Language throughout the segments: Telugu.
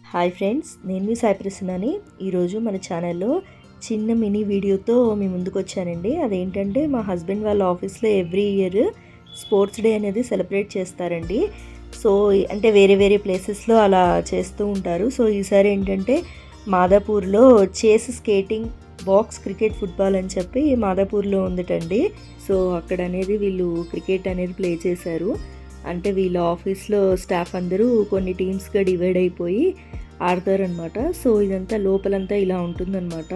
హాయ్ ఫ్రెండ్స్, నేను మీ సాయి ప్రసన్నని. ఈరోజు మన ఛానల్లో చిన్న మినీ వీడియోతో మీ ముందుకు వచ్చానండి. అదేంటంటే మా హస్బెండ్ వాళ్ళ ఆఫీస్లో ఎవ్రీ ఇయర్ స్పోర్ట్స్ డే అనేది సెలబ్రేట్ చేస్తారండి. సో అంటే వేరే వేరే ప్లేసెస్లో అలా చేస్తూ ఉంటారు. సో ఈసారి ఏంటంటే మాదాపూర్లో చేస్ స్కేటింగ్, బాక్స్, క్రికెట్, ఫుట్బాల్ అని చెప్పి మాదాపూర్లో ఉందిటండి. సో అక్కడ అనేది వీళ్ళు క్రికెట్ అనేది ప్లే చేశారు. అంటే వీళ్ళ ఆఫీస్లో స్టాఫ్ అందరూ కొన్ని టీమ్స్గా డివైడ్ అయిపోయి ఆడతారనమాట. సో ఇదంతా లోపలంతా ఇలా ఉంటుందన్నమాట.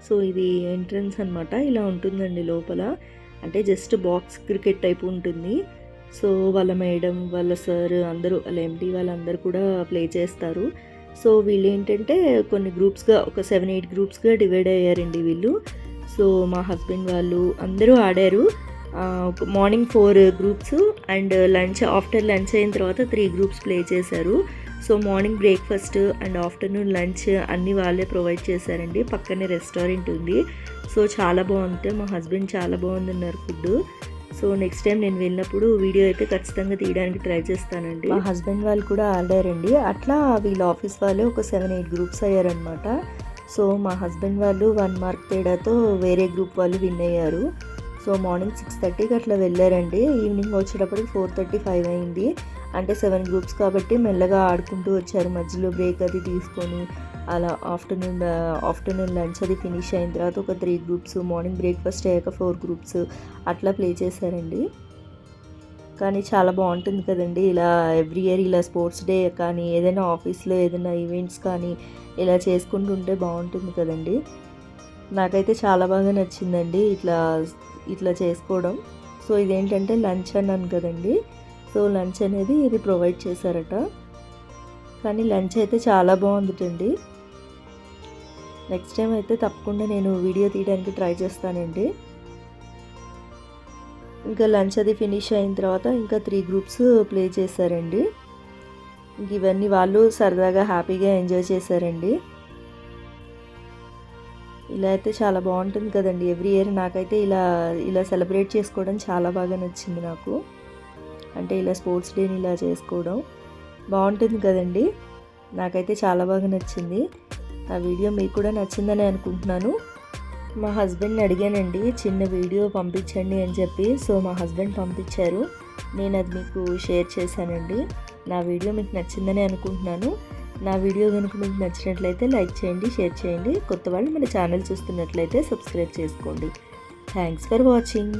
సో ఇది ఎంట్రన్స్ అనమాట. ఇలా ఉంటుందండి లోపల. అంటే జస్ట్ బాక్స్ క్రికెట్ టైప్ ఉంటుంది. సో వాళ్ళ మేడం, వాళ్ళ సార్ అందరూ, వాళ్ళ ఎండి వాళ్ళందరూ కూడా ప్లే చేస్తారు. సో వీళ్ళు ఏంటంటే కొన్ని గ్రూప్స్గా, ఒక 7-8 గ్రూప్స్గా డివైడ్ అయ్యారండి వీళ్ళు. సో మా హస్బెండ్ వాళ్ళు అందరూ ఆడారు. Morning 4 groups and after lunch అయిన తర్వాత 3 గ్రూప్స్ ప్లే చేశారు. So morning breakfast and afternoon lunch అన్నీ వాళ్ళే ప్రొవైడ్ చేశారండి. పక్కనే రెస్టారెంట్ ఉంది. సో చాలా బాగుంటే మా హస్బెండ్ చాలా బాగుందన్నారు ఫుడ్. సో నెక్స్ట్ టైం నేను వెళ్ళినప్పుడు వీడియో అయితే ఖచ్చితంగా తీయడానికి ట్రై చేస్తానండి. మా హస్బెండ్ వాళ్ళు కూడా ఆడారండి. అట్లా వీళ్ళ ఆఫీస్ వాళ్ళు ఒక 7-8 గ్రూప్స్ అయ్యారనమాట. సో మా హస్బెండ్ వాళ్ళు 1 మార్క్ తేడాతో వేరే గ్రూప్ వాళ్ళు విన్ అయ్యారు. సో మార్నింగ్ 6:30కి అట్లా వెళ్ళారండి. ఈవినింగ్ వచ్చేటప్పటికి 4:35 అయింది. అంటే 7 గ్రూప్స్ కాబట్టి మెల్లగా ఆడుకుంటూ వచ్చారు. మధ్యలో బ్రేక్ అది తీసుకొని అలా ఆఫ్టర్నూన్ లంచ్ అది ఫినిష్ అయిన తర్వాత ఒక 3 గ్రూప్స్, మార్నింగ్ బ్రేక్ఫాస్ట్ అయ్యాక 4 గ్రూప్స్ అట్లా ప్లే చేశారండి. కానీ చాలా బాగుంటుంది కదండి ఇలా ఎవ్రీ ఇయర్ ఇలా స్పోర్ట్స్ డే కానీ ఏదైనా ఆఫీస్లో ఏదైనా ఈవెంట్స్ కానీ ఇలా చేసుకుంటుంటే బాగుంటుంది కదండి. నాకైతే చాలా బాగా నచ్చిందండి ఇట్లా చేసుకోవడం. సో ఇదేంటంటే లంచ్ అన్నాను కదండి. సో లంచ్ అనేది ఇది ప్రొవైడ్ చేశారట. కానీ లంచ్ అయితే చాలా బాగుందిటండి. నెక్స్ట్ టైం అయితే తప్పకుండా నేను వీడియో తీయడానికి ట్రై చేస్తానండి. ఇంకా లంచ్ అది ఫినిష్ అయిన తర్వాత ఇంకా 3 గ్రూప్స్ ప్లే చేశారండి. ఇంక ఇవన్నీ వాళ్ళు సరదాగా హ్యాపీగా ఎంజాయ్ చేశారండి. ఇలా అయితే చాలా బాగుంటుంది కదండి ఎవ్రీ ఇయర్. నాకైతే ఇలా సెలబ్రేట్ చేసుకోవడం చాలా బాగా నచ్చింది నాకు. అంటే ఇలా స్పోర్ట్స్ డేని ఇలా చేసుకోవడం బాగుంటుంది కదండి. నాకైతే చాలా బాగా నచ్చింది. ఆ వీడియో మీకు కూడా నచ్చిందని అనుకుంటున్నాను. మా హస్బెండ్ని అడిగానండి చిన్న వీడియో పంపించండి అని చెప్పి. సో మా హస్బెండ్ పంపించారు. నేను అది మీకు షేర్ చేశానండి. నా వీడియో మీకు నచ్చిందని అనుకుంటున్నాను. నా వీడియో కనుక మీకు నచ్చినట్లయితే లైక్ చేయండి, షేర్ చేయండి. కొత్త వాళ్ళు మన ఛానల్ చూస్తున్నట్లయితే సబ్స్క్రైబ్ చేసుకోండి. Thanks for watching.